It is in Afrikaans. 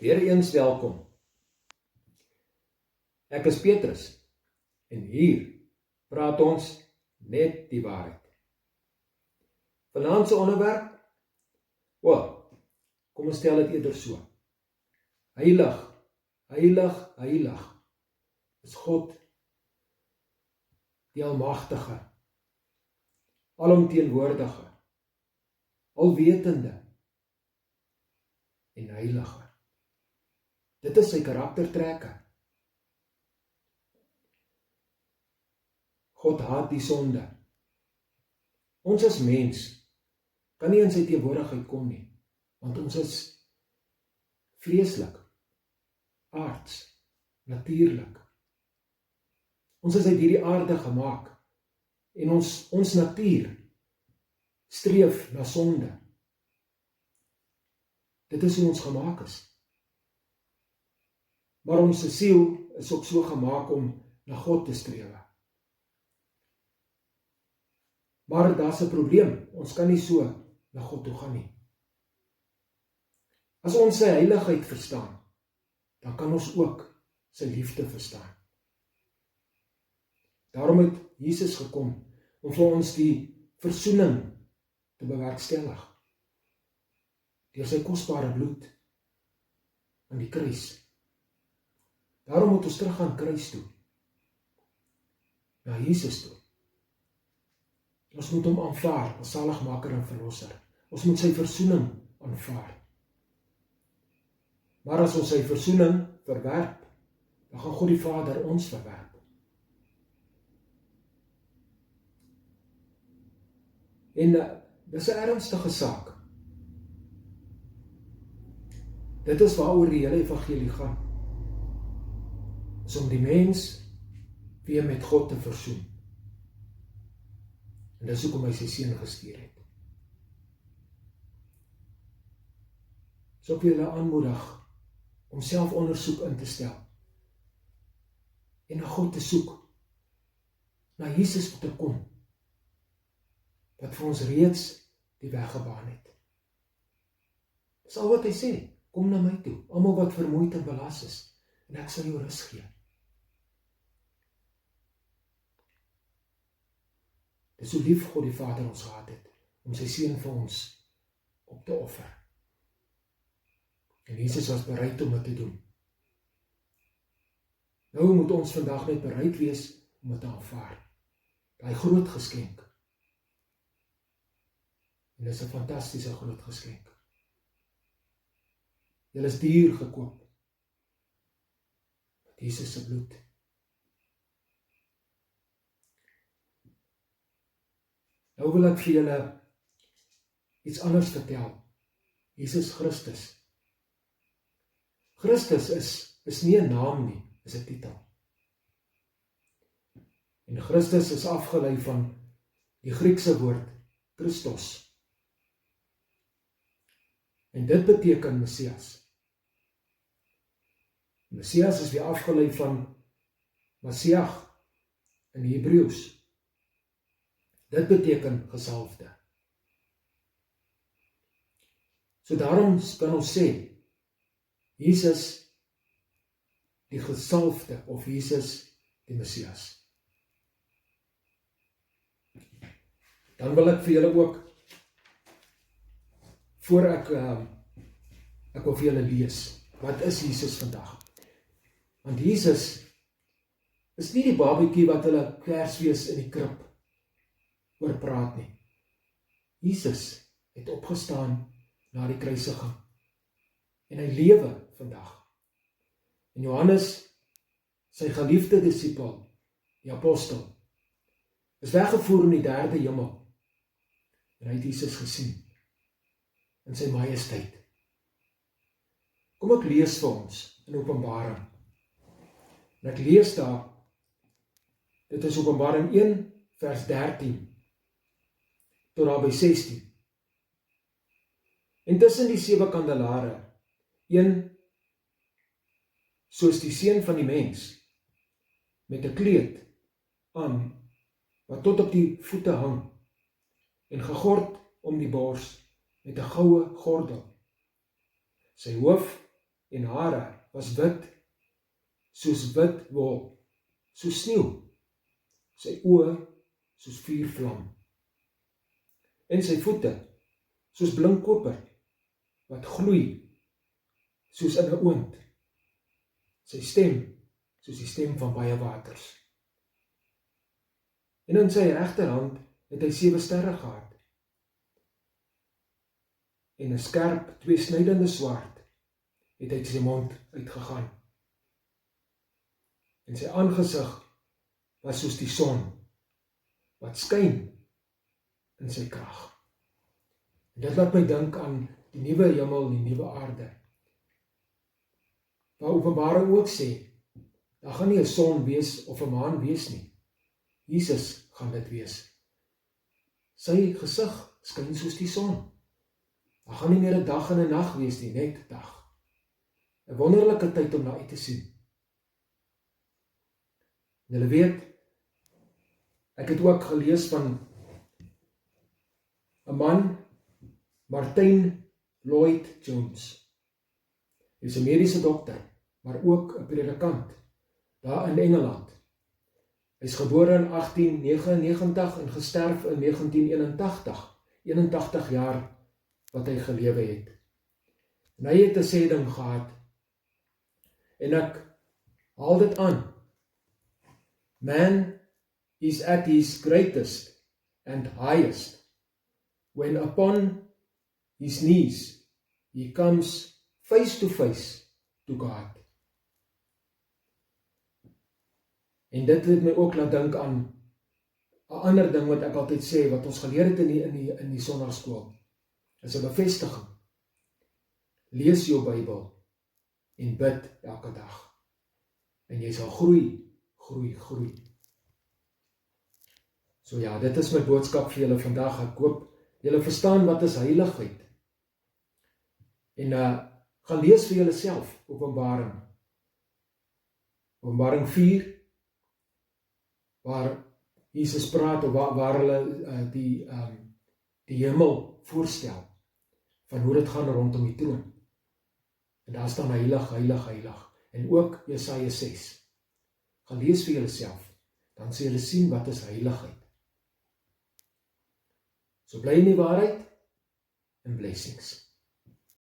Weereens welkom. Ek is Petrus en hier praat ons net die waarheid. Vanaand se onderwerp, kom ons stel dit eerder so. Heilig, heilig, heilig is God, die Almagtige, alomteenwoordige, alwetende en heilige. Dit is sy karaktertrekke. God haat die sonde. Ons as mens kan nie in sy teenwoordigheid kom nie, want ons is vleeslik, aards, natuurlik. Ons is uit hierdie aarde gemaak en ons natuur streef na sonde. Dit is hoe ons gemaak is. Maar ons siel is ook so gemaak om na God te strewe. Maar daar's 'n probleem, ons kan nie so na God toe gaan nie. As ons sy heiligheid verstaan, dan kan ons ook sy liefde verstaan. Daarom het Jesus gekom om vir ons die versoening te bewerkstellig. Deur sy kosbare bloed aan die kruis. Daarom moet ons terug gaan kruis toe, na Jesus toe. Ons moet hom aanvaar as saligmaker en verlosser. Ons moet sy versoening aanvaar. Maar as ons sy versoening verwerp, dan gaan God die Vader ons verwerp. En dis 'n ernstige saak. Dit is waaroor die hele evangelie gaan. Is om die mens weer met God te versoen. En dis hoekom hy sy seun gestuur het. So ek wil julle aanmoedig om selfondersoek in te stel en na God te soek, na Jesus te kom, wat vir ons reeds die weg gebaan het. Dis al wat hy sê, kom na my toe, almal wat vermoeid en belas is, en ek sal jou rus gee. Dis hoe lief God die Vader ons gehad het, om sy seun vir ons op te offer. En Jesus was bereid om dit te doen. Nou moet ons vandag net bereid wees om dit te aanvaar. Daai groot geskenk. En dis 'n fantastiese groot geskenk. Julle is duur gekoop met Jesus se bloed. Nou wil ek vir julle iets anders vertel. Jesus Christus. Christus is nie 'n naam nie, is 'n titel. En Christus is afgelei van die Griekse woord Christos. En dit beteken Messias. Messias is weer afgelei van Masiach in Hebreëus. Dit beteken gesalfde. So daarom kan ons sê, Jesus die gesalfde of Jesus die Messias. Dan wil ek vir julle ook, voor ek wil vir julle lees, wat is Jesus vandag? Want Jesus is nie die babietjie wat hulle Kersfees in die krib oor praat nie. Jesus het opgestaan na die kruisiging. En hy lewe vandag. En Johannes, sy geliefde disipel, die apostel, is weggevoer in die 3de hemel. En hy het Jesus gesien in sy majesteit. Kom ek lees vir ons in Openbaring. En ek lees daar, dit is Openbaring 1 vers 13 tot daar by 16. En tussen die 7 kandelare, een soos die seun van die mens, met 'n kleed aan, wat tot op die voete hang, en gegord om die bors met 'n goue gordel. Sy hoof en hare was wit, soos wit wol, soos sneeu, sy oë soos vuurvlam, en sy voete soos blink koper, wat gloei soos in 'n oond, sy stem soos die stem van baie waters. En in sy regterhand het hy 7 sterre gehad, en 'n skerp, tweesnydende swaard het uit sy mond uitgegaan. En sy aangesig was soos die son, wat skyn in sy krag. En dit laat my dink aan die nuwe hemel en die nuwe aarde, waar Openbaring ook sê, daar gaan nie 'n son wees of 'n maan wees nie. Jesus gaan dit wees. Sy gesig skyn soos die son. Daar gaan nie meer 'n dag en 'n nag wees nie, net dag. 'n wonderlike tyd om na uit te sien. En julle weet, ek het ook gelees van 'n man, Martyn Lloyd Jones. Hy is 'n mediese dokter, maar ook 'n predikant, daar in Engeland. Hy is gebore in 1899 en gesterf in 1981, 81 jaar wat hy gelewe het. En hy het 'n sêding gehad, en ek haal dit aan. Man is at his greatest and highest when upon his knees he comes face to God. En dit het my ook laat dink aan 'n ander ding wat ek altyd sê, wat ons geleer het in die sonnaarskool, is 'n bevestiging. Lees jou Bybel en bid elke dag. En jy sal groei. So ja, dit is my boodskap vir julle vandag. Ek hoop julle verstaan wat is heiligheid. En gaan lees vir julle self Openbaring 4, waar Jesus praat, of waar hulle die hemel voorstel, van hoe dit gaan rondom die troon. En daar staan heilig. En ook Jesaja 6. Gaan lees vir julle self, dan sal julle sien wat is heiligheid. So bly in die waarheid, en blessings.